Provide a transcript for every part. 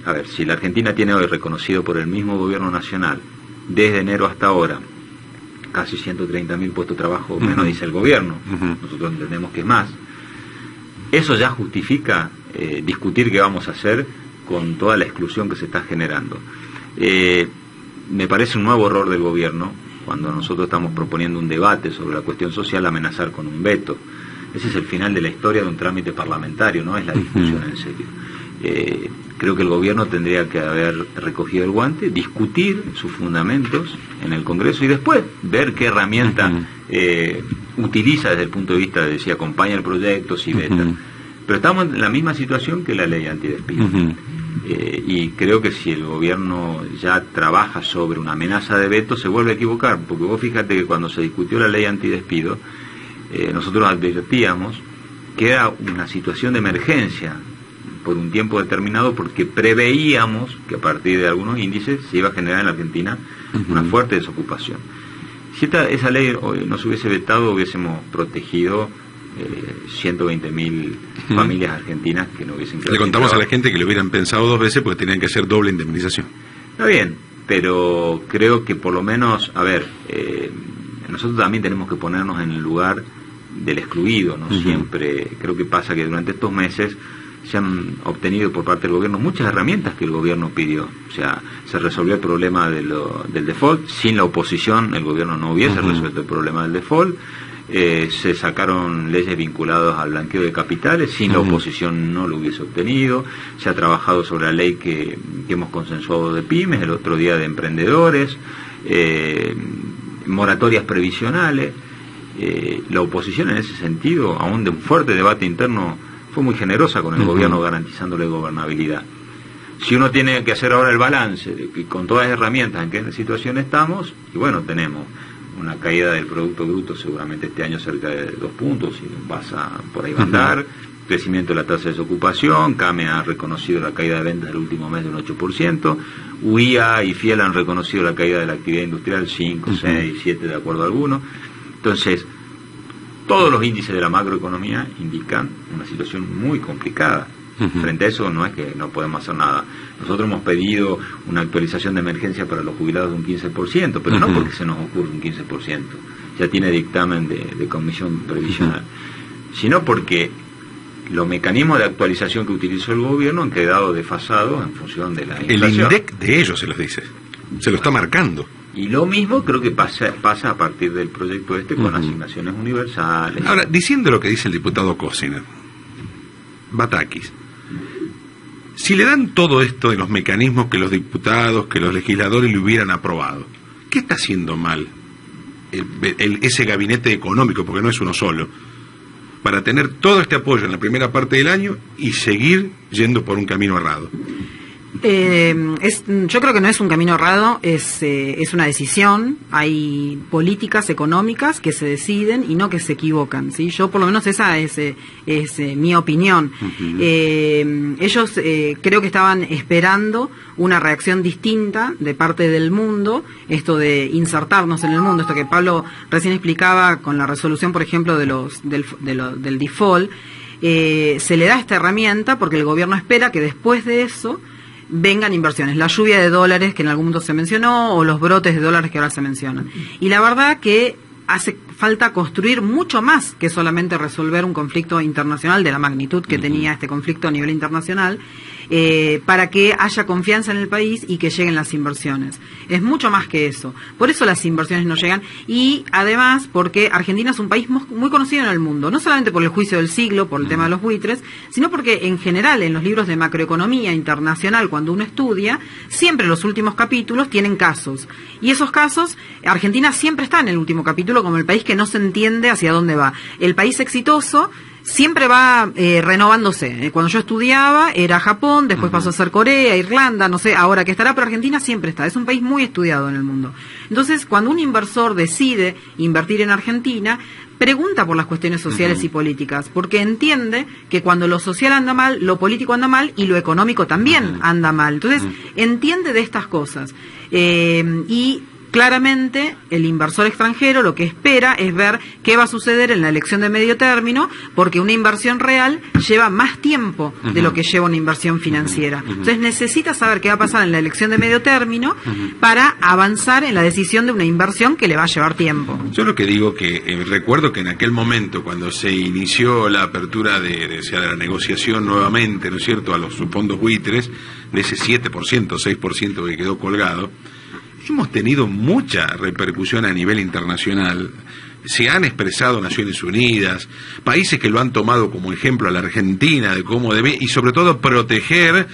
a ver, si la Argentina tiene hoy reconocido por el mismo gobierno nacional, desde enero hasta ahora, casi 130.000 puestos de trabajo menos, dice el gobierno, nosotros entendemos que es más, eso ya justifica discutir qué vamos a hacer con toda la exclusión que se está generando. Me parece un nuevo error del gobierno, cuando nosotros estamos proponiendo un debate sobre la cuestión social, amenazar con un veto. Ese es el final de la historia de un trámite parlamentario, no es la discusión en serio. Creo que el gobierno tendría que haber recogido el guante, discutir sus fundamentos en el Congreso y después ver qué herramienta utiliza desde el punto de vista de si acompaña el proyecto, si veta. Pero estamos en la misma situación que la ley antidespido. Y creo que si el gobierno ya trabaja sobre una amenaza de veto, se vuelve a equivocar, porque vos fíjate que cuando se discutió la ley antidespido, nosotros advertíamos que era una situación de emergencia por un tiempo determinado, porque preveíamos que a partir de algunos índices se iba a generar en la Argentina una fuerte desocupación. Si esa ley hoy no se hubiese vetado, hubiésemos protegido 120.000 familias argentinas que no hubiesen quedado. Le contamos a la gente que lo hubieran pensado 2 veces porque tenían que hacer doble indemnización. Está bien, pero creo que por lo menos, a ver, nosotros también tenemos que ponernos en el lugar del excluido, ¿no? Siempre, creo que pasa que durante estos meses se han obtenido por parte del gobierno muchas herramientas que el gobierno pidió. O sea, se resolvió el problema del default. Sin la oposición el gobierno no hubiese resuelto el problema del default. Se sacaron leyes vinculadas al blanqueo de capitales, sin la oposición no lo hubiese obtenido. Se ha trabajado sobre la ley que hemos consensuado de pymes, el otro día de emprendedores, moratorias previsionales. La oposición en ese sentido, aún de un fuerte debate interno, fue muy generosa con el gobierno garantizándole gobernabilidad. Si uno tiene que hacer ahora el balance de que con todas las herramientas en qué situación estamos, y bueno, tenemos una caída del Producto Bruto seguramente este año cerca de 2 puntos, y por ahí va a andar, crecimiento de la tasa de desocupación, CAME ha reconocido la caída de ventas del último mes de un 8%, UIA y FIEL han reconocido la caída de la actividad industrial 5, 6, 7 de acuerdo a algunos. Entonces, todos los índices de la macroeconomía indican una situación muy complicada. Frente a eso no es que no podemos hacer nada. Nosotros hemos pedido una actualización de emergencia para los jubilados de un 15%, pero no porque se nos ocurre un 15%, ya tiene dictamen de comisión previsional, sino porque los mecanismos de actualización que utilizó el gobierno han quedado desfasados en función de la inflación. El INDEC de ellos se los dice, se lo está marcando. Y lo mismo creo que pasa a partir del proyecto con asignaciones universales. Ahora, diciendo lo que dice el diputado Cosina, Batakis, si le dan todo esto de los mecanismos que los diputados, que los legisladores le hubieran aprobado, ¿qué está haciendo mal ese gabinete económico, porque no es uno solo, para tener todo este apoyo en la primera parte del año y seguir yendo por un camino errado? Yo creo que no es un camino errado, es una decisión. Hay políticas económicas que se deciden y no que se equivocan, ¿sí? Yo por lo menos esa es mi opinión. Ellos creo que estaban esperando una reacción distinta de parte del mundo, esto de insertarnos en el mundo, esto que Pablo recién explicaba con la resolución, por ejemplo, del default. Se le da esta herramienta porque el gobierno espera que después de eso vengan inversiones, la lluvia de dólares que en algún momento se mencionó o los brotes de dólares que ahora se mencionan. Y la verdad que hace falta construir mucho más que solamente resolver un conflicto internacional de la magnitud que tenía este conflicto a nivel internacional, para que haya confianza en el país y que lleguen las inversiones. Es mucho más que eso. Por eso las inversiones no llegan, y además porque Argentina es un país muy conocido en el mundo, no solamente por el juicio del siglo, por el tema de los buitres, sino porque en general en los libros de macroeconomía internacional, cuando uno estudia, siempre los últimos capítulos tienen casos. Y esos casos, Argentina siempre está en el último capítulo como el país que no se entiende hacia dónde va. El país exitoso siempre va renovándose. Cuando yo estudiaba era Japón, después pasó a ser Corea, Irlanda, no sé ahora qué estará, pero Argentina siempre está. Es un país muy estudiado en el mundo. Entonces, cuando un inversor decide invertir en Argentina, pregunta por las cuestiones sociales y políticas, porque entiende que cuando lo social anda mal, lo político anda mal y lo económico también anda mal. Entonces, entiende de estas cosas. Y Claramente, el inversor extranjero lo que espera es ver qué va a suceder en la elección de medio término, porque una inversión real lleva más tiempo de lo que lleva una inversión financiera. Entonces necesita saber qué va a pasar en la elección de medio término para avanzar en la decisión de una inversión que le va a llevar tiempo. Yo lo que digo que recuerdo que en aquel momento, cuando se inició la apertura de la negociación nuevamente, ¿no es cierto?, a los fondos buitres, de ese 7%, 6% que quedó colgado, hemos tenido mucha repercusión a nivel internacional. Se han expresado Naciones Unidas, países que lo han tomado como ejemplo a la Argentina de cómo debe, y sobre todo proteger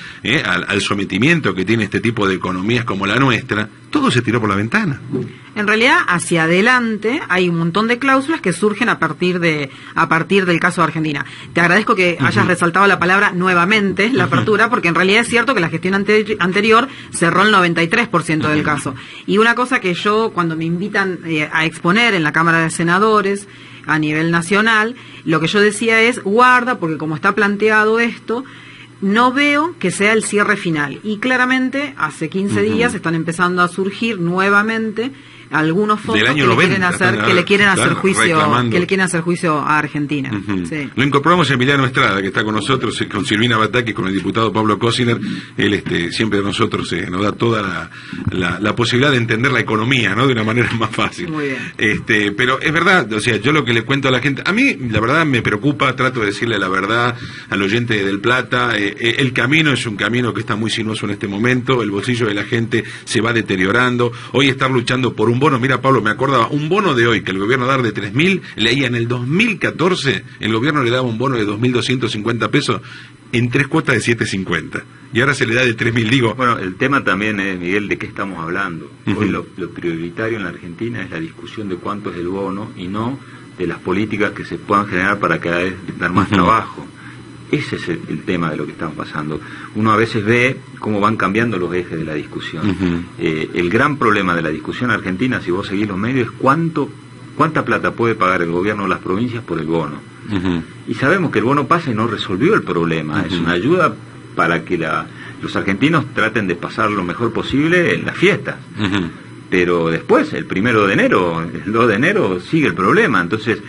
al sometimiento que tiene este tipo de economías como la nuestra. Todo se tiró por la ventana. En realidad, hacia adelante hay un montón de cláusulas que surgen a partir del caso de Argentina. Te agradezco que hayas resaltado la palabra nuevamente, la apertura, porque en realidad es cierto que la gestión anterior cerró el 93% del caso. Y una cosa que yo, cuando me invitan a exponer en la Cámara de Senadores a nivel nacional, lo que yo decía es, guarda, porque como está planteado esto, no veo que sea el cierre final. Y claramente, hace 15 días están empezando a surgir nuevamente algunos fondos que le quieren hacer juicio a Argentina. Sí. Lo incorporamos a Emiliano Estrada, que está con nosotros, con Silvina Bataki, con el diputado Pablo Cosiner. Él siempre a nosotros nos da toda la posibilidad de entender la economía, ¿no?, de una manera más fácil. Muy bien. Pero es verdad, o sea, yo lo que le cuento a la gente, a mí la verdad me preocupa, trato de decirle la verdad al oyente de Del Plata. El camino es un camino que está muy sinuoso en este momento, el bolsillo de la gente se va deteriorando. Hoy estar luchando por un bono, mira Pablo, me acordaba, un bono de hoy que el gobierno da de 3.000, leía en el 2014, el gobierno le daba un bono de 2.250 pesos en 3 cuotas de 7.50, y ahora se le da de 3.000, digo. Bueno, el tema también es, Miguel, de qué estamos hablando. Hoy lo prioritario en la Argentina es la discusión de cuánto es el bono y no de las políticas que se puedan generar para cada vez dar más trabajo. Ese es el tema de lo que está pasando. Uno a veces ve cómo van cambiando los ejes de la discusión. El gran problema de la discusión argentina, si vos seguís los medios, es cuánta plata puede pagar el gobierno de las provincias por el bono. Y sabemos que el bono pasa y no resolvió el problema. Es una ayuda para que los argentinos traten de pasar lo mejor posible en las fiestas. Pero después, el 1 de enero, el 2 de enero, sigue el problema. Entonces,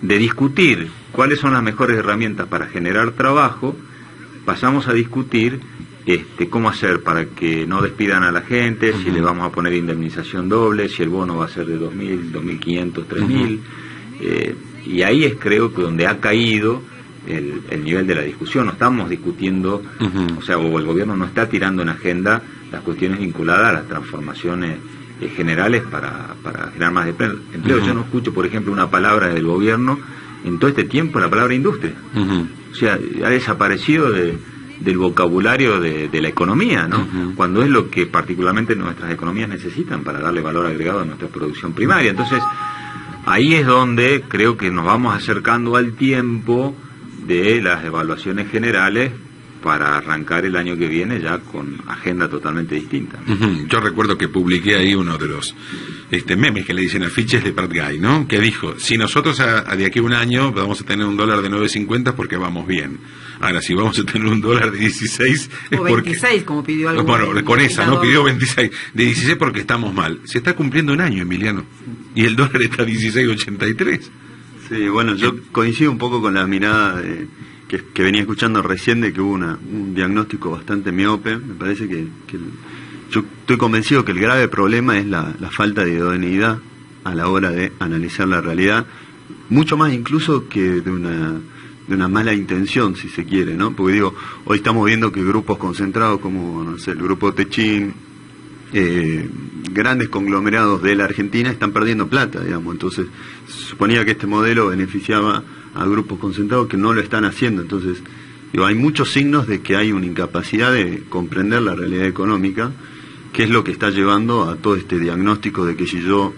de discutir cuáles son las mejores herramientas para generar trabajo, pasamos a discutir cómo hacer para que no despidan a la gente, si le vamos a poner indemnización doble, si el bono va a ser de 2.000, 2.500, 3.000, y ahí es, creo, que donde ha caído el nivel de la discusión. No estamos discutiendo, o el gobierno no está tirando en agenda las cuestiones vinculadas a las transformaciones generales para generar más empleo. Yo no escucho, por ejemplo, una palabra del gobierno en todo este tiempo, la palabra industria. O sea, ha desaparecido del vocabulario de la economía, ¿no? Cuando es lo que particularmente nuestras economías necesitan para darle valor agregado a nuestra producción primaria. Entonces, ahí es donde creo que nos vamos acercando al tiempo de las evaluaciones generales para arrancar el año que viene ya con agenda totalmente distinta. Yo recuerdo que publiqué ahí uno de los memes que le dicen afiches de Pratt Guy, ¿no?, que dijo, si nosotros de aquí a un año vamos a tener un dólar de 9.50 porque vamos bien. Ahora, si vamos a tener un dólar de 16... O 26, como pidió algún... Bueno, con esa, ¿no? Pidió 26. De 16 porque estamos mal. Se está cumpliendo un año, Emiliano, y el dólar está a 16.83. Sí, bueno, yo coincido un poco con la mirada que venía escuchando recién, de que hubo un diagnóstico bastante miope. Me parece que yo estoy convencido que el grave problema es la falta de idoneidad a la hora de analizar la realidad, mucho más incluso que de una mala intención, si se quiere, ¿no? Porque digo, hoy estamos viendo que grupos concentrados como, no sé, el grupo Techín, grandes conglomerados de la Argentina están perdiendo plata, digamos. Entonces, se suponía que este modelo beneficiaba a grupos concentrados que no lo están haciendo. Entonces, digo, hay muchos signos de que hay una incapacidad de comprender la realidad económica, que es lo que está llevando a todo este diagnóstico de que si yo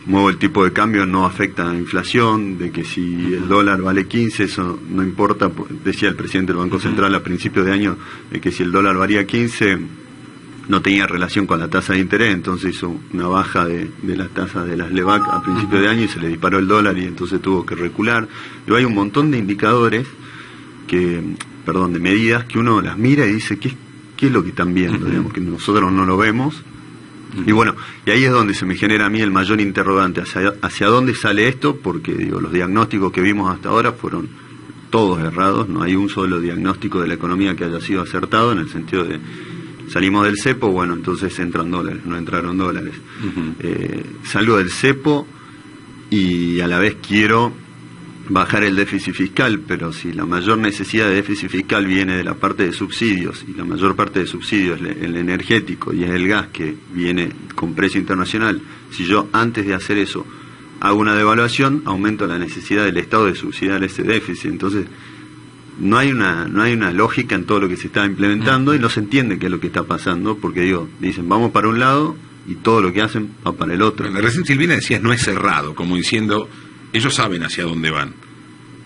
muevo el tipo de cambio no afecta a la inflación, de que si el dólar vale 15, eso no importa. Decía el presidente del Banco Central a principios de año de que si el dólar valía 15 no tenía relación con la tasa de interés, entonces hizo una baja de la tasa de las LEVAC a principios de año y se le disparó el dólar y entonces tuvo que recular. Pero hay un montón de indicadores de medidas que uno las mira y dice, ¿qué es lo que están viendo? Digamos que nosotros no lo vemos, Y bueno, y ahí es donde se me genera a mí el mayor interrogante, hacia dónde sale esto, porque digo, los diagnósticos que vimos hasta ahora fueron todos errados, no hay un solo diagnóstico de la economía que haya sido acertado, en el sentido de salimos del cepo, bueno, entonces entran dólares, no entraron dólares. Salgo del cepo y a la vez quiero bajar el déficit fiscal, pero si la mayor necesidad de déficit fiscal viene de la parte de subsidios, y la mayor parte de subsidios es el energético y es el gas que viene con precio internacional, si yo antes de hacer eso hago una devaluación, aumento la necesidad del Estado de subsidiar ese déficit. Entonces no hay una lógica en todo lo que se está implementando y no se entiende qué es lo que está pasando, porque dicen vamos para un lado y todo lo que hacen va para el otro. Recién Silvina decías no es cerrado, como diciendo ellos saben hacia dónde van.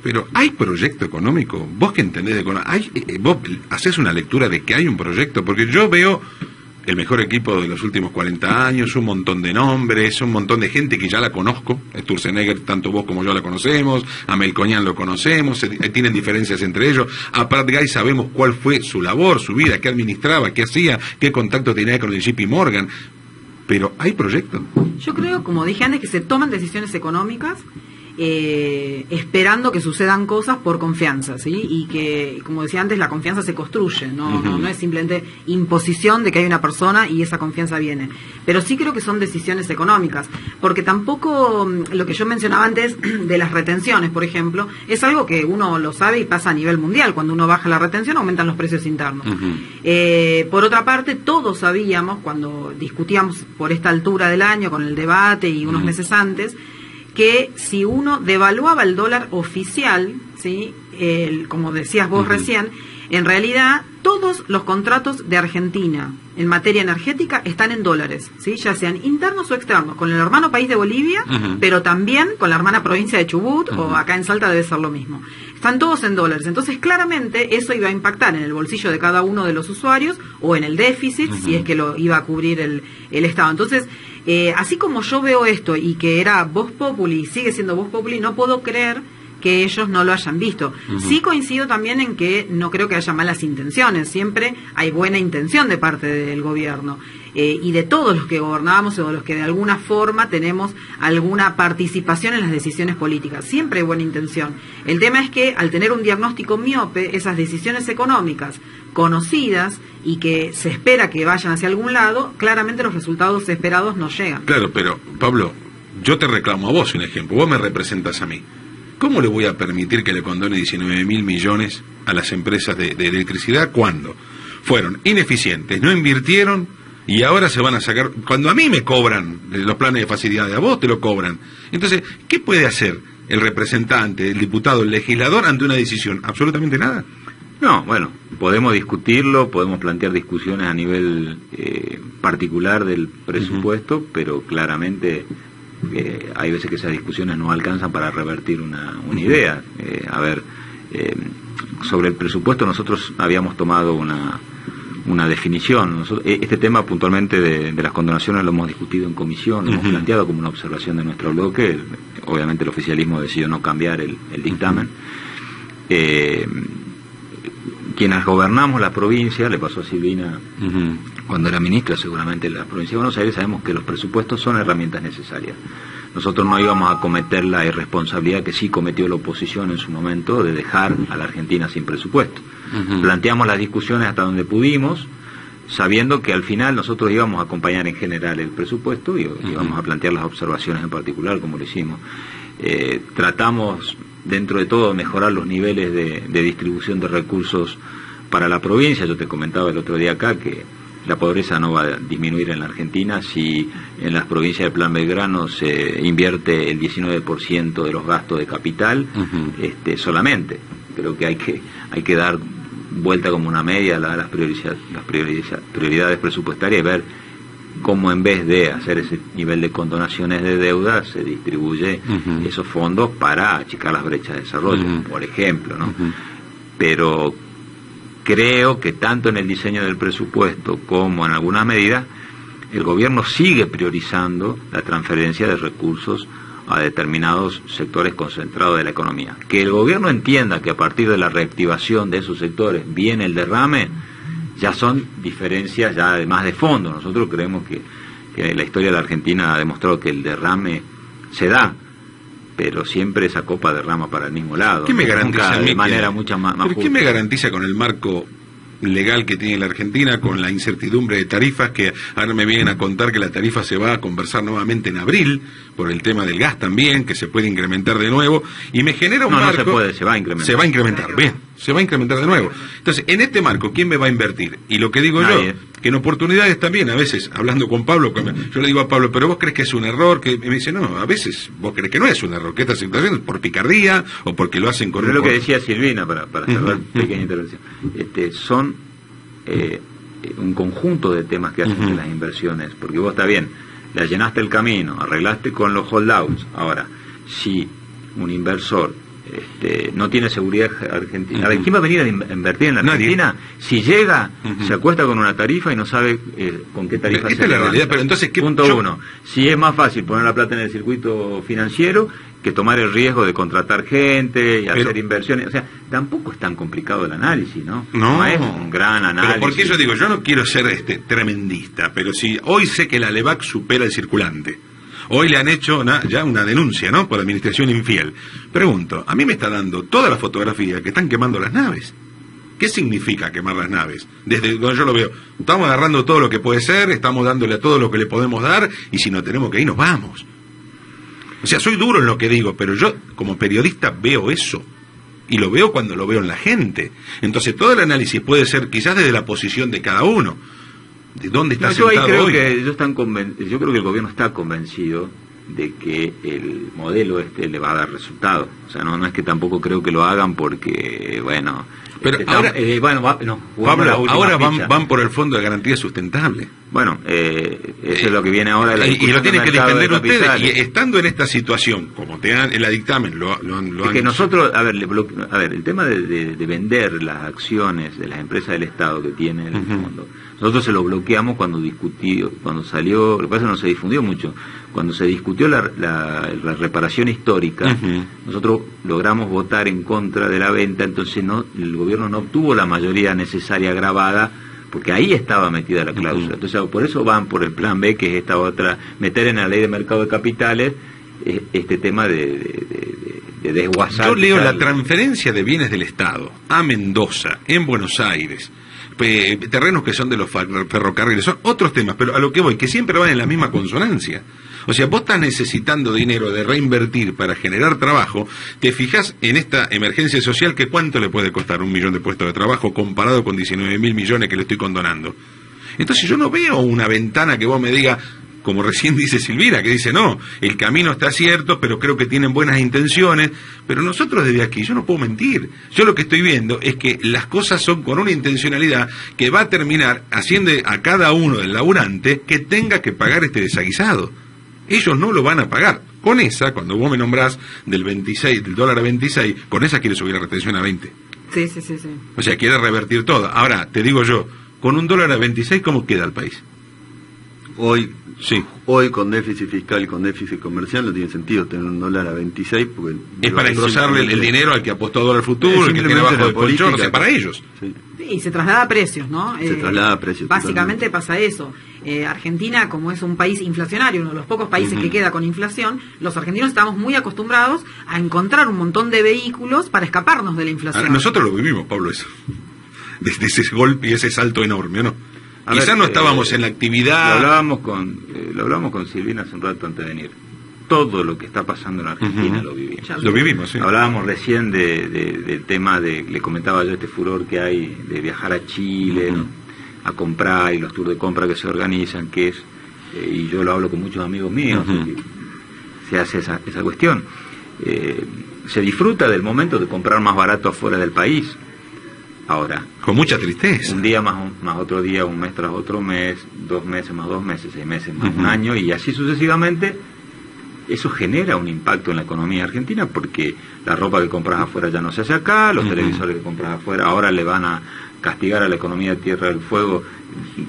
Pero ¿hay proyecto económico? Vos que entendés de economía, vos haces una lectura de que hay un proyecto, porque yo veo el mejor equipo de los últimos 40 años, un montón de nombres, un montón de gente que ya la conozco. Sturzenegger, tanto vos como yo la conocemos, a Melconian lo conocemos, tienen diferencias entre ellos. A Prat Guy sabemos cuál fue su labor, su vida, qué administraba, qué hacía, qué contacto tenía con el JP Morgan. Pero ¿hay proyecto? Yo creo, como dije antes, que se toman decisiones económicas esperando que sucedan cosas por confianza, ¿sí? Y que, como decía antes, la confianza se construye, no es simplemente imposición de que hay una persona y esa confianza viene. Pero sí creo que son decisiones económicas, porque tampoco lo que yo mencionaba antes de las retenciones, por ejemplo, es algo que uno lo sabe y pasa a nivel mundial. Cuando uno baja la retención aumentan los precios internos. Por otra parte, todos sabíamos, cuando discutíamos por esta altura del año con el debate y unos meses antes, que si uno devaluaba el dólar oficial, ¿sí? Como decías vos recién, en realidad todos los contratos de Argentina en materia energética están en dólares, ¿sí? Ya sean internos o externos, con el hermano país de Bolivia, pero también con la hermana provincia de Chubut, o acá en Salta debe ser lo mismo. Están todos en dólares, entonces claramente eso iba a impactar en el bolsillo de cada uno de los usuarios o en el déficit, si es que lo iba a cubrir el Estado. Entonces, así como yo veo esto y que era Vox Populi, sigue siendo Vox Populi, no puedo creer que ellos no lo hayan visto. Sí coincido también en que no creo que haya malas intenciones, siempre hay buena intención de parte del gobierno, y de todos los que gobernábamos o los que de alguna forma tenemos alguna participación en las decisiones políticas, siempre hay buena intención. El tema es que al tener un diagnóstico miope, esas decisiones económicas conocidas y que se espera que vayan hacia algún lado, claramente los resultados esperados no llegan. Claro, pero Pablo, yo te reclamo a vos un ejemplo, vos me representas a mí. ¿Cómo le voy a permitir que le condone 19.000 millones a las empresas de electricidad cuando fueron ineficientes, no invirtieron y ahora se van a sacar? Cuando a mí me cobran los planes de facilidad, a vos te lo cobran. Entonces, ¿qué puede hacer el representante, el diputado, el legislador ante una decisión? Absolutamente nada. No, bueno, podemos discutirlo, podemos plantear discusiones a nivel particular del presupuesto, pero claramente hay veces que esas discusiones no alcanzan para revertir una idea. Sobre el presupuesto nosotros habíamos tomado una definición. Este tema puntualmente de las condonaciones lo hemos discutido en comisión, lo hemos planteado como una observación de nuestro bloque. Obviamente el oficialismo decidió no cambiar el dictamen. Quienes gobernamos la provincia, le pasó a Silvina cuando era ministra seguramente de la provincia de Buenos Aires, sabemos que los presupuestos son herramientas necesarias. Nosotros no íbamos a cometer la irresponsabilidad que sí cometió la oposición en su momento de dejar a la Argentina sin presupuesto. Planteamos las discusiones hasta donde pudimos, sabiendo que al final nosotros íbamos a acompañar en general el presupuesto y íbamos a plantear las observaciones en particular como lo hicimos. Tratamos dentro de todo mejorar los niveles de distribución de recursos para la provincia. Yo te comentaba el otro día acá que la pobreza no va a disminuir en la Argentina si en las provincias del Plan Belgrano se invierte el 19% de los gastos de capital solamente. Creo que hay que dar vuelta como una media a las prioridades presupuestarias y ver cómo en vez de hacer ese nivel de condonaciones de deuda se distribuye esos fondos para achicar las brechas de desarrollo, por ejemplo, ¿no? Pero creo que tanto en el diseño del presupuesto como en algunas medidas el gobierno sigue priorizando la transferencia de recursos a determinados sectores concentrados de la economía. Que el gobierno entienda que a partir de la reactivación de esos sectores viene el derrame, ya son diferencias ya además de fondo. Nosotros creemos que la historia de la Argentina ha demostrado que el derrame se da, pero siempre esa copa derrama para el mismo lado. ¿Qué me garantiza de manera mucho más ¿Pero justa? qué me garantiza con el marco legal que tiene la Argentina, con la incertidumbre de tarifas, que ahora me vienen a contar que la tarifa se va a conversar nuevamente en abril, por el tema del gas también, que se puede incrementar de nuevo, y me genera un marco... No se puede, se va a incrementar. Se va a incrementar, bien, se va a incrementar de nuevo. Entonces, en este marco, ¿quién me va a invertir? Y lo que digo Nadie. yo, que en oportunidades también, a veces, hablando con Pablo, yo le digo a Pablo, pero vos crees que es un error, que me dice, no, a veces vos crees que no es un error, que esta situación es por picardía, o porque lo hacen con... Pero es lo que decía Silvina, para cerrar pequeña intervención, son un conjunto de temas que hacen de las inversiones, porque vos está bien, le llenaste el camino, arreglaste con los holdouts. Ahora, si un inversor no tiene seguridad argentina, a ver, ¿quién va a venir a invertir en la Argentina? Si llega, se acuesta con una tarifa y no sabe con qué tarifa Esta es la realidad, pero entonces, punto uno, si es más fácil poner la plata en el circuito financiero que tomar el riesgo de contratar gente y hacer inversiones. O sea, tampoco es tan complicado el análisis, ¿no? No es un gran análisis. Pero porque yo digo, yo no quiero ser tremendista, pero si hoy sé que la LEVAC supera el circulante, hoy le han hecho ya una denuncia, ¿no?, por administración infiel. Pregunto, a mí me está dando toda la fotografía que están quemando las naves. ¿Qué significa quemar las naves? Desde donde yo lo veo, estamos agarrando todo lo que puede ser, estamos dándole a todo lo que le podemos dar, y si no tenemos que ir, nos vamos. O sea, soy duro en lo que digo, pero yo como periodista veo eso. Y lo veo cuando lo veo en la gente. Entonces todo el análisis puede ser quizás desde la posición de cada uno. ¿De dónde está sentado hoy? Yo creo que el gobierno está convencido de que el modelo le va a dar resultado. O sea, no es que tampoco creo que lo hagan porque, bueno... Pero ahora, ahora van por el Fondo de Garantía Sustentable. Bueno, eso es lo que viene ahora de la y lo tienen que defender ustedes. Y Y estando en esta situación, como te dan en la dictamen, lo han... que nosotros, a ver, el tema de vender las acciones de las empresas del Estado que tiene el fondo, nosotros se lo bloqueamos cuando salió, lo que pasa es que no se difundió mucho, cuando se discutió la reparación histórica, nosotros logramos votar en contra de la venta, entonces el gobierno no obtuvo la mayoría necesaria grabada, porque ahí estaba metida la cláusula. Entonces por eso van por el plan B, que es esta otra, meter en la ley de mercado de capitales este tema de desguazar. Yo leo la transferencia de bienes del Estado a Mendoza, en Buenos Aires, terrenos que son de los ferrocarriles, son otros temas, pero a lo que voy, que siempre van en la misma consonancia. O sea, vos estás necesitando dinero de reinvertir para generar trabajo, te fijas en esta emergencia social que cuánto le puede costar 1 millón de puestos de trabajo comparado con 19.000 millones que le estoy condonando. Entonces yo no veo una ventana que vos me diga, como recién dice Silvina, que dice, no, el camino está cierto, pero creo que tienen buenas intenciones, pero nosotros desde aquí, yo no puedo mentir, yo lo que estoy viendo es que las cosas son con una intencionalidad que va a terminar haciendo a cada uno del laburante que tenga que pagar este desaguisado. Ellos no lo van a pagar. Con esa, cuando vos me nombrás del dólar a 26, con esa quiere subir la retención a 20. Sí. O sea, quiere revertir todo. Ahora, te digo yo, con $1 a 26, ¿cómo queda el país? Hoy con déficit fiscal y con déficit comercial no tiene sentido tener $1 a 26 porque es para engrosarle el dinero al que apostó a dólar futuro, el que tiene abajo del colchón, o sea, para ellos. Sí. Y se traslada a precios, ¿no? Se traslada a precios. Básicamente totalmente. pasa eso. Argentina, como es un país inflacionario, uno de los pocos países que queda con inflación, los argentinos estamos muy acostumbrados a encontrar un montón de vehículos para escaparnos de la inflación. Ahora, nosotros lo vivimos, Pablo, eso. Desde ese golpe y ese salto enorme, ¿o no? Quizás no estábamos en la actividad... Lo hablábamos con Silvina hace un rato antes de venir. Todo lo que está pasando en Argentina lo vivimos. Lo vivimos, sí. Hablábamos recién del tema le comentaba yo este furor que hay de viajar a Chile, a comprar, y los tours de compra que se organizan, que es, y yo lo hablo con muchos amigos míos, que se hace esa cuestión. Se disfruta del momento de comprar más barato afuera del país. Ahora, con mucha tristeza. Un día más otro día, un mes tras otro mes, 2 meses más 2 meses, 6 meses más un año, y así sucesivamente. Eso genera un impacto en la economía argentina, porque la ropa que compras afuera ya no se hace acá, los televisores que compras afuera ahora le van a castigar a la economía de Tierra del Fuego,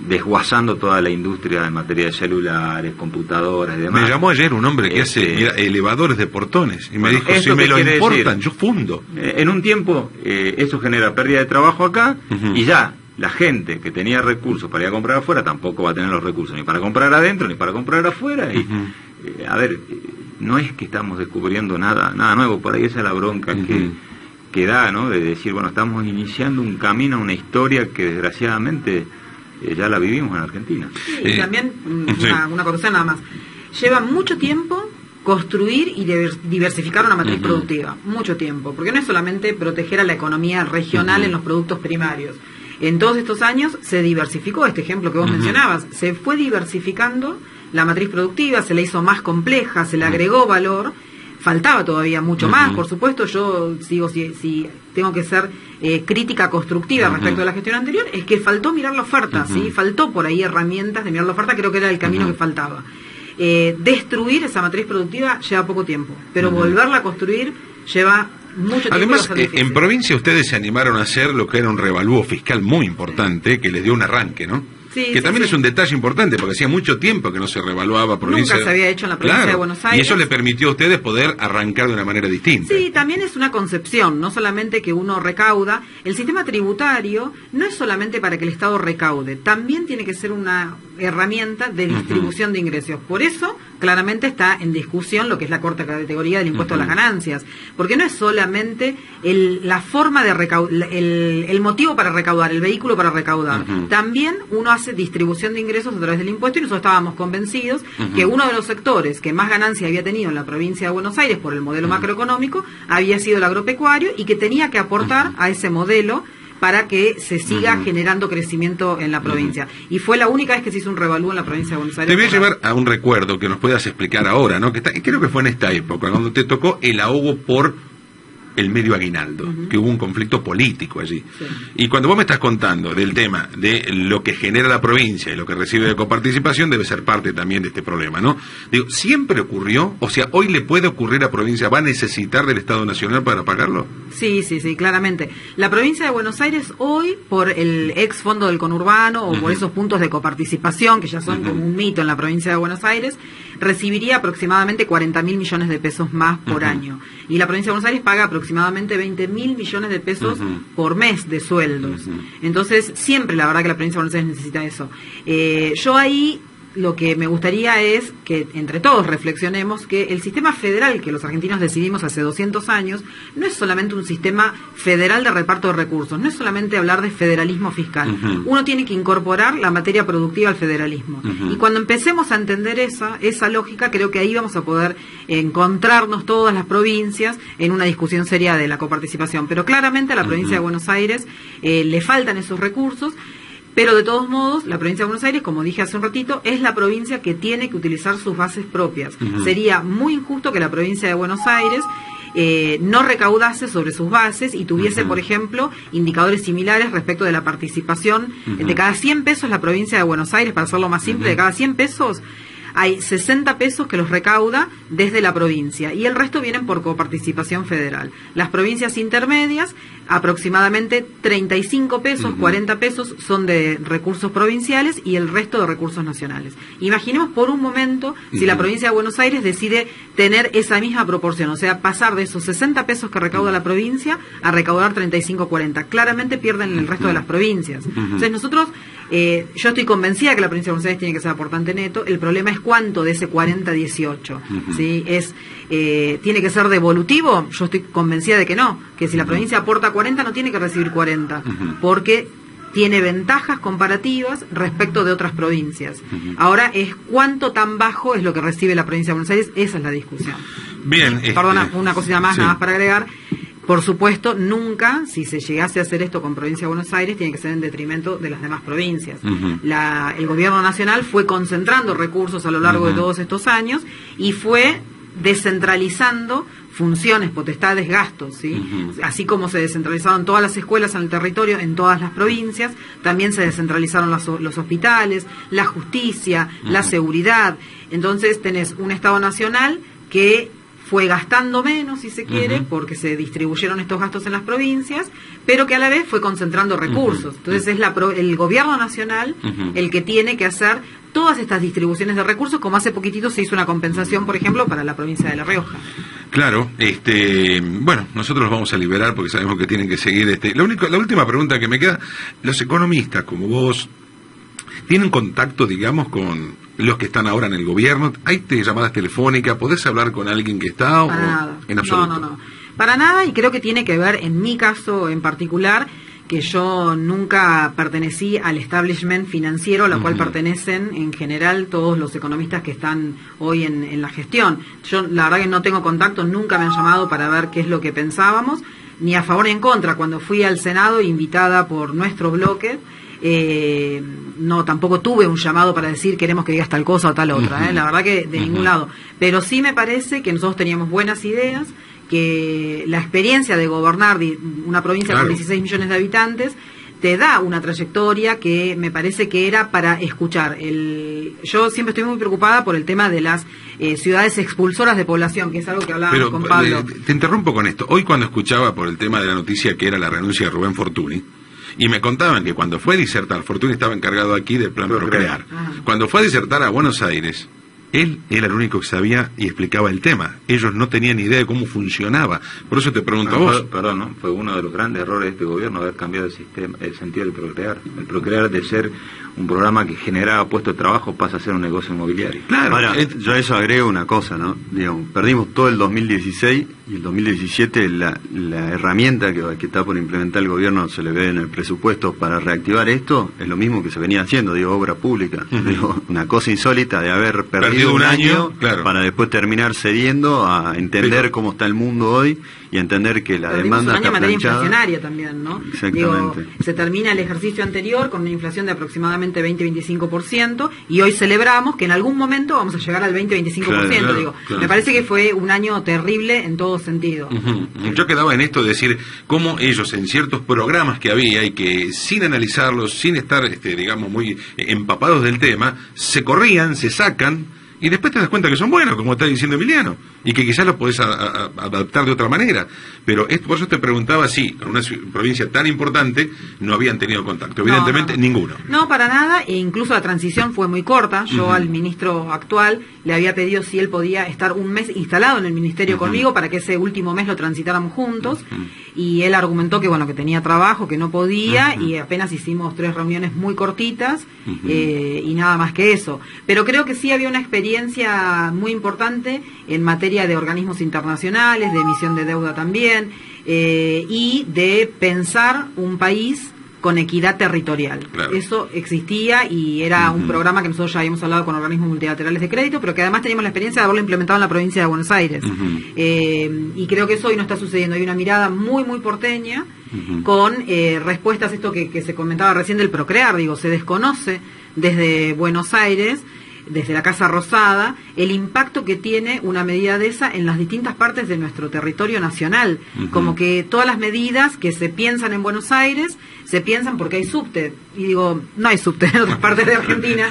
desguazando toda la industria en materia de celulares, computadoras y demás. Me llamó ayer un hombre que hace elevadores de portones y me dijo, si me lo importan, yo fundo. En un tiempo eso genera pérdida de trabajo acá, y ya la gente que tenía recursos para ir a comprar afuera tampoco va a tener los recursos ni para comprar adentro ni para comprar afuera. Y, a ver, no es que estamos descubriendo nada nuevo, por ahí esa es la bronca que da, ¿no? De decir, bueno, estamos iniciando un camino, una historia que desgraciadamente ya la vivimos en Argentina. Sí, y también, una cosa nada más, lleva mucho tiempo construir y diversificar una matriz productiva, mucho tiempo, porque no es solamente proteger a la economía regional en los productos primarios. En todos estos años se diversificó, este ejemplo que vos mencionabas, se fue diversificando la matriz productiva, se la hizo más compleja, se le agregó valor, faltaba todavía mucho más, por supuesto. Yo sigo, si tengo que ser crítica constructiva respecto a la gestión anterior, es que faltó mirar la oferta, ¿sí? Faltó por ahí herramientas de mirar la oferta, creo que era el camino que faltaba. Destruir esa matriz productiva lleva poco tiempo, pero volverla a construir lleva mucho tiempo. Además, en provincia ustedes se animaron a hacer lo que era un revalúo fiscal muy importante, que les dio un arranque, ¿no? Sí, que también es un detalle importante, porque hacía mucho tiempo que no se revaluaba provincia. Nunca se había hecho en la provincia de Buenos Aires. Y eso le permitió a ustedes poder arrancar de una manera distinta. Sí, también es una concepción, no solamente que uno recauda. El sistema tributario no es solamente para que el Estado recaude, también tiene que ser una herramienta de distribución de ingresos. Por eso, claramente está en discusión lo que es la cuarta categoría del impuesto a las ganancias, porque no es solamente la forma de recaudar, el motivo para recaudar, el vehículo para recaudar. También uno hace distribución de ingresos a través del impuesto, y nosotros estábamos convencidos que uno de los sectores que más ganancia había tenido en la provincia de Buenos Aires por el modelo macroeconómico había sido el agropecuario, y que tenía que aportar a ese modelo para que se siga generando crecimiento en la provincia. Y fue la única vez que se hizo un revalúo en la provincia de Buenos Aires. Te voy a llevar a un recuerdo que nos puedas explicar ahora, ¿no? Creo que fue en esta época, cuando te tocó el ahogo por el medio aguinaldo, que hubo un conflicto político allí. Sí. Y cuando vos me estás contando del tema de lo que genera la provincia y lo que recibe de coparticipación, debe ser parte también de este problema, ¿no? Digo, ¿siempre ocurrió? O sea, ¿hoy le puede ocurrir a provincia? ¿Va a necesitar del Estado Nacional para pagarlo? Sí, claramente. La provincia de Buenos Aires hoy, por el ex fondo del conurbano o por esos puntos de coparticipación, que ya son como un mito en la provincia de Buenos Aires, recibiría aproximadamente 40.000 millones de pesos más por año. Y la provincia de Buenos Aires paga aproximadamente 20.000 millones de pesos por mes de sueldos. Entonces, siempre la verdad que la provincia de Buenos Aires necesita eso. Yo ahí lo que me gustaría es que entre todos reflexionemos que el sistema federal que los argentinos decidimos hace 200 años no es solamente un sistema federal de reparto de recursos, no es solamente hablar de federalismo fiscal. Uno tiene que incorporar la materia productiva al federalismo. Y cuando empecemos a entender esa lógica, creo que ahí vamos a poder encontrarnos todas las provincias en una discusión seria de la coparticipación. Pero claramente a la provincia de Buenos Aires le faltan esos recursos. Pero de todos modos, la provincia de Buenos Aires, como dije hace un ratito, es la provincia que tiene que utilizar sus bases propias. Sería muy injusto que la provincia de Buenos Aires no recaudase sobre sus bases y tuviese, por ejemplo, indicadores similares respecto de la participación. De cada 100 pesos la provincia de Buenos Aires, para hacerlo más simple, de cada 100 pesos hay 60 pesos que los recauda desde la provincia y el resto vienen por coparticipación federal. Las provincias intermedias, aproximadamente 35 pesos, 40 pesos son de recursos provinciales y el resto de recursos nacionales. Imaginemos por un momento si la provincia de Buenos Aires decide tener esa misma proporción, o sea, pasar de esos 60 pesos que recauda la provincia a recaudar 35, 40. Claramente pierden el resto de las provincias. Entonces nosotros, yo estoy convencida que la provincia de Buenos Aires tiene que ser aportante neto. El problema es cuánto de ese 40-18. ¿Sí? ¿Tiene que ser devolutivo? Yo estoy convencida de que no, que si la provincia aporta 40 no tiene que recibir 40, porque tiene ventajas comparativas respecto de otras provincias. Ahora es cuánto tan bajo es lo que recibe la provincia de Buenos Aires, esa es la discusión. Bien. Perdona, una cosita más, nada más para agregar. Por supuesto, nunca, si se llegase a hacer esto con provincia de Buenos Aires, tiene que ser en detrimento de las demás provincias. El gobierno nacional fue concentrando recursos a lo largo de todos estos años y fue descentralizando funciones, potestades, gastos, ¿sí? Así como se descentralizaron todas las escuelas en el territorio, en todas las provincias, también se descentralizaron los hospitales, la justicia, la seguridad. Entonces tenés un Estado nacional que fue gastando menos, si se quiere, porque se distribuyeron estos gastos en las provincias, pero que a la vez fue concentrando recursos. Entonces es el gobierno nacional el que tiene que hacer todas estas distribuciones de recursos, como hace poquitito se hizo una compensación, por ejemplo, para la provincia de La Rioja. Claro, bueno, nosotros los vamos a liberar porque sabemos que tienen que seguir. La última pregunta que me queda, los economistas como vos, ¿tienen contacto, digamos, con los que están ahora en el gobierno? ¿Hay llamadas telefónicas? ¿Podés hablar con alguien que está? Para nada. En absoluto. No. Para nada, y creo que tiene que ver, en mi caso en particular, que yo nunca pertenecí al establishment financiero, a la cual pertenecen en general todos los economistas que están hoy en la gestión. Yo la verdad que no tengo contacto, nunca me han llamado para ver qué es lo que pensábamos, ni a favor ni en contra. Cuando fui al Senado, invitada por nuestro bloque, no, tampoco tuve un llamado para decir queremos que digas tal cosa o tal otra, la verdad que de ningún lado. Pero sí me parece que nosotros teníamos buenas ideas, que la experiencia de gobernar una provincia con 16 millones de habitantes te da una trayectoria que me parece que era para escuchar. Yo siempre estoy muy preocupada por el tema de las ciudades expulsoras de población, que es algo que hablábamos con Pablo. Te interrumpo con esto. Hoy cuando escuchaba por el tema de la noticia que era la renuncia de Rubén Fortuny, y me contaban que cuando fue a disertar, Fortuny estaba encargado aquí del plan Procrear. Cuando fue a disertar a Buenos Aires, él era el único que sabía y explicaba el tema. Ellos no tenían ni idea de cómo funcionaba. Por eso te pregunto a vos. Perdón, ¿no? Fue uno de los grandes errores de este gobierno haber cambiado el sistema, el sentido del Procrear. El Procrear, de ser un programa que generaba puestos de trabajo, pasa a ser un negocio inmobiliario. Claro. Ahora, yo a eso agrego una cosa, ¿no? Digamos, perdimos todo el 2016 y el 2017 la herramienta que está por implementar el gobierno, se le ve en el presupuesto para reactivar esto, es lo mismo que se venía haciendo, obra pública. Una cosa insólita de haber perdido un año claro, para después terminar cediendo a entender cómo está el mundo hoy y entender que la demanda está planchada. Inflacionaria también, ¿no? Exactamente. Se termina el ejercicio anterior con una inflación de aproximadamente 20-25% y hoy celebramos que en algún momento vamos a llegar al 20-25%. Claro. Me parece que fue un año terrible en todo sentido. Yo quedaba en esto de decir cómo ellos en ciertos programas que había y que sin analizarlos, sin estar, digamos, muy empapados del tema, se corrían, se sacan, y después te das cuenta que son buenos, como está diciendo Emiliano, y que quizás los podés adaptar de otra manera. Pero por eso te preguntaba si en una provincia tan importante no habían tenido contacto. Evidentemente, ninguno. No, para nada, e incluso la transición fue muy corta. Yo al ministro actual le había pedido si él podía estar un mes instalado en el ministerio conmigo para que ese último mes lo transitáramos juntos, y él argumentó que que tenía trabajo, que no podía, y apenas hicimos 3 reuniones muy cortitas, y nada más que eso. Pero creo que sí había una experiencia muy importante en materia de organismos internacionales, de emisión de deuda también, y de pensar un país con equidad territorial. Claro. Eso existía y era un programa que nosotros ya habíamos hablado con organismos multilaterales de crédito, pero que además teníamos la experiencia de haberlo implementado en la provincia de Buenos Aires. Y creo que eso hoy no está sucediendo. Hay una mirada muy, muy porteña con respuestas a esto que se comentaba recién del Procrear. Se desconoce desde Buenos Aires, desde la Casa Rosada, el impacto que tiene una medida de esa en las distintas partes de nuestro territorio nacional. Como que todas las medidas que se piensan en Buenos Aires se piensan porque hay subte. Y no hay subte en otras partes de Argentina.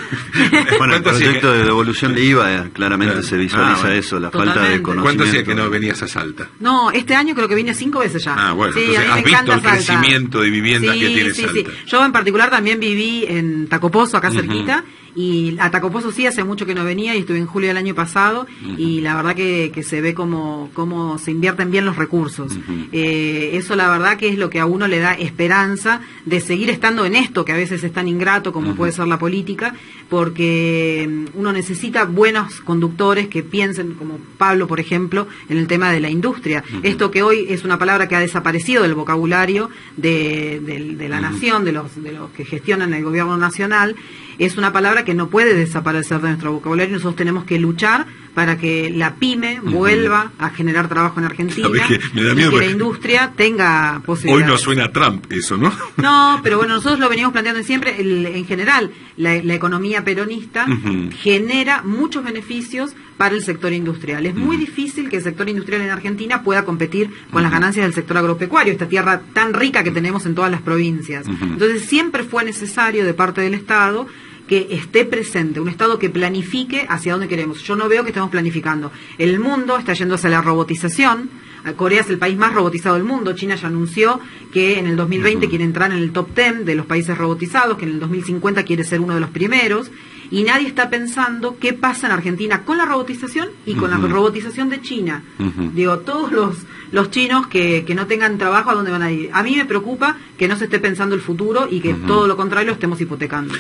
Bueno, el proyecto de devolución de IVA claramente se visualiza eso, la falta de conocimiento. ¿Cuánto hacía que no venías a Salta? No, este año creo que vine 5 veces ya. Bueno, sí, entonces has visto el crecimiento de viviendas que tiene Salta. Sí. Yo en particular también viví en Tacopozo, acá cerquita, y a Tacopozo sí hace mucho que no venía, y estuve en julio del año pasado, y la verdad que se ve cómo se invierten bien los recursos. Eso la verdad que es lo que a uno le da esperanza de seguir estando en esto, que a veces es tan ingrato como puede ser la política, porque uno necesita buenos conductores que piensen, como Pablo, por ejemplo, en el tema de la industria. Esto que hoy es una palabra que ha desaparecido del vocabulario de la nación, de los que gestionan el gobierno nacional, es una palabra que no puede desaparecer de nuestro vocabulario. Nosotros tenemos que luchar para que la pyme vuelva a generar trabajo en Argentina, me da miedo y que la industria tenga posibilidades. Hoy no suena a Trump eso, ¿no? No, pero bueno, nosotros lo venimos planteando siempre. En general, la economía peronista genera muchos beneficios para el sector industrial. Es muy difícil que el sector industrial en Argentina pueda competir con las ganancias del sector agropecuario, esta tierra tan rica que tenemos en todas las provincias. Entonces siempre fue necesario de parte del Estado que esté presente, un Estado que planifique hacia dónde queremos. Yo no veo que estemos planificando. El mundo está yendo hacia la robotización. Corea es el país más robotizado del mundo. China ya anunció que en el 2020 quiere entrar en el top 10 de los países robotizados, que en el 2050 quiere ser uno de los primeros. y nadie está pensando qué pasa en Argentina con la robotización y con la robotización de China. Digo, todos los chinos que no tengan trabajo, ¿a dónde van a ir? A mí me preocupa que no se esté pensando el futuro y que todo lo contrario lo estemos hipotecando.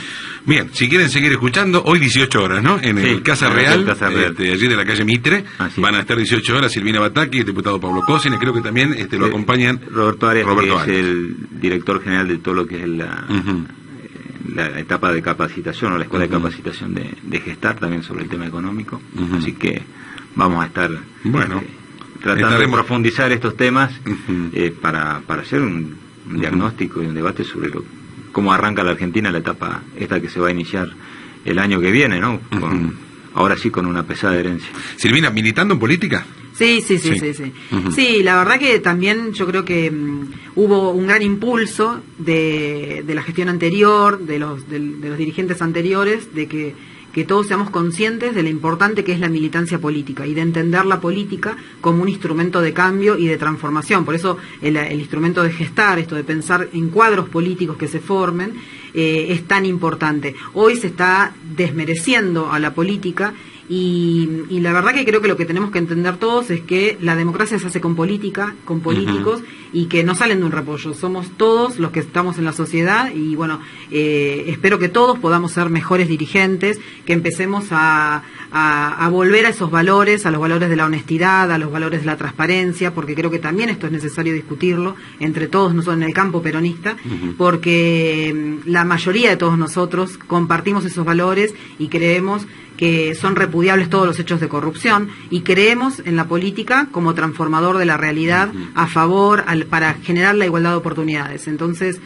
Bien, si quieren seguir escuchando, hoy 18 horas, ¿no? En el Casa Real, allí de la calle Mitre, van a estar 18 horas Silvina Batakis, el diputado Pablo Cosina, creo que también lo acompañan Roberto Arias, que es el director general de todo lo que es la etapa de capacitación o la escuela de capacitación de Gestar, también sobre el tema económico. Así que vamos a estar tratando de profundizar estos temas para hacer un diagnóstico y un debate sobre cómo arranca la Argentina la etapa esta que se va a iniciar el año que viene, ¿no? Ahora sí con una pesada herencia. Silvina, ¿militando en política? Sí. Sí, la verdad que también yo creo que hubo un gran impulso de la gestión anterior, de los dirigentes anteriores, de que todos seamos conscientes de lo importante que es la militancia política y de entender la política como un instrumento de cambio y de transformación. Por eso el instrumento de gestar, esto de pensar en cuadros políticos que se formen, es tan importante. Hoy se está desmereciendo a la política y la verdad que creo que lo que tenemos que entender todos es que la democracia se hace con política, con políticos, y que no salen de un repollo. Somos todos los que estamos en la sociedad y bueno, espero que todos podamos ser mejores dirigentes, que empecemos a volver a esos valores, a los valores de la honestidad, a los valores de la transparencia, porque creo que también esto es necesario discutirlo entre todos nosotros en el campo peronista, porque la mayoría de todos nosotros compartimos esos valores y creemos que son repudiables todos los hechos de corrupción y creemos en la política como transformador de la realidad a favor, para generar la igualdad de oportunidades. Entonces,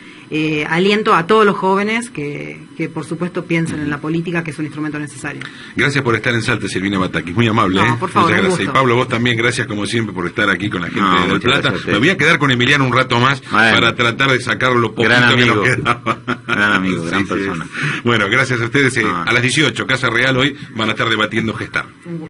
aliento a todos los jóvenes que por supuesto piensen en la política, que es un instrumento necesario. Gracias por estar en Salta, Silvina Batakis, muy amable. Por favor, muchas gracias. un gusto. Y Pablo, vos también, gracias como siempre por estar aquí con la gente del Plata. Me voy a quedar con Emiliano un rato más para tratar de sacar lo poquito que nos quedaba. Gran amigo, gran persona. Bueno, gracias a ustedes. A las 18, Casa Real, hoy van a estar debatiendo Gestar.